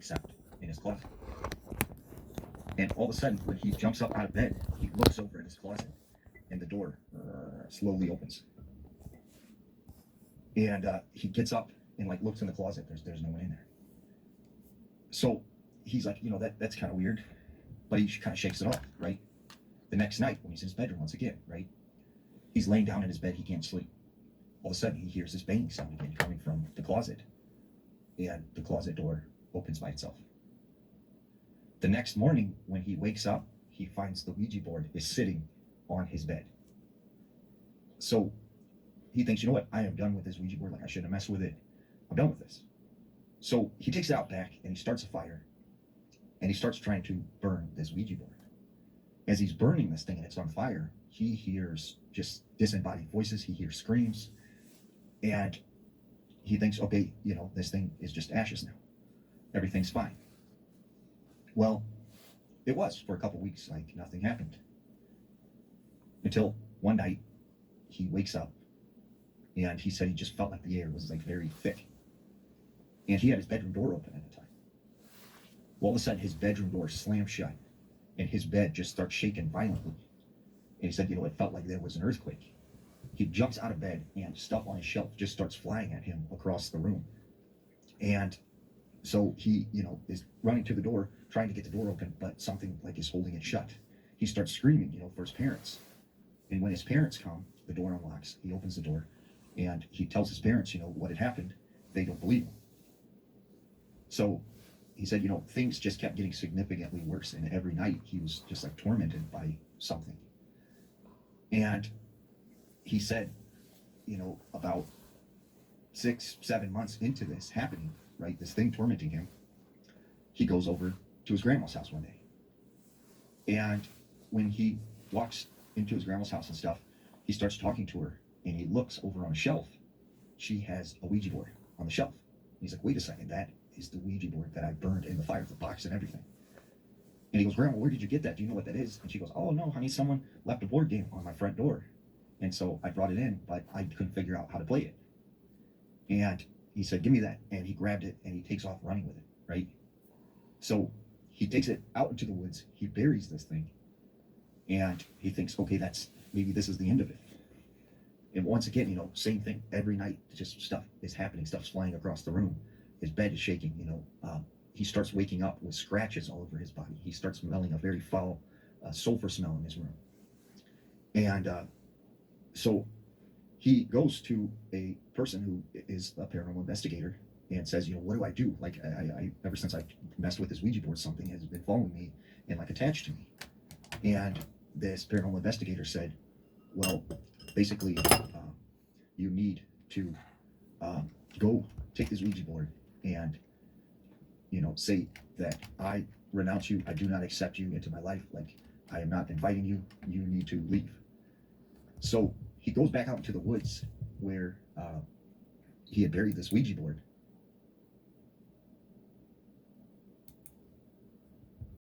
sound in his closet. And all of a sudden, when he jumps up out of bed, he looks over at his closet, and the door slowly opens. And he gets up and like looks in the closet. There's no one in there. So he's like, that's kind of weird, but he kind of shakes it off, right? The next night, when he's in his bedroom once again, right? He's laying down in his bed. He can't sleep. All of a sudden, he hears this banging sound again coming from the closet, and the closet door opens by itself. The next morning, when he wakes up, he finds the Ouija board is sitting on his bed. So he thinks, you know what? I am done with this Ouija board. Like, I shouldn't have messed with it. I'm done with this. So he takes it out back and he starts a fire and he starts trying to burn this Ouija board. As he's burning this thing and it's on fire, he hears just disembodied voices. He hears screams, and he thinks, okay, this thing is just ashes now. Everything's fine. Well, it was for a couple weeks, like nothing happened. Until one night, he wakes up and he said he just felt like the air was like very thick. And he had his bedroom door open at the time. Well, all of a sudden, his bedroom door slams shut and his bed just starts shaking violently. And he said, it felt like there was an earthquake. He jumps out of bed and stuff on his shelf just starts flying at him across the room. And so he, is running to the door, trying to get the door open, but something like is holding it shut. He starts screaming, for his parents. And when his parents come, the door unlocks. He opens the door and he tells his parents, what had happened. They don't believe him. So he said, things just kept getting significantly worse. And every night he was just like tormented by something. And he said, about 6-7 months into this happening, right, this thing tormenting him, he goes over to his grandma's house one day. And when he walks into his grandma's house and stuff, he starts talking to her and he looks over on a shelf. She has a Ouija board on the shelf. He's like, wait a second, that is the Ouija board that I burned in the fire, the box and everything. And he goes, Grandma, where did you get that? Do you know what that is? And she goes, oh no, honey, someone left a board game on my front door. And so I brought it in, but I couldn't figure out how to play it. And he said, give me that. And he grabbed it and he takes off running with it, right? So he takes it out into the woods. He buries this thing. And he thinks, okay, maybe this is the end of it. And once again, same thing. Every night, just stuff is happening. Stuff's flying across the room. His bed is shaking, he starts waking up with scratches all over his body. He starts smelling a very foul sulfur smell in his room. And so he goes to a person who is a paranormal investigator and says, what do I do? Like, I ever since I messed with this Ouija board, something has been following me and like attached to me. And this paranormal investigator said, well, basically, you need to go take this Ouija board and say that I renounce you. I do not accept you into my life. Like, I am not inviting you. You need to leave. So he goes back out into the woods where he had buried this Ouija board,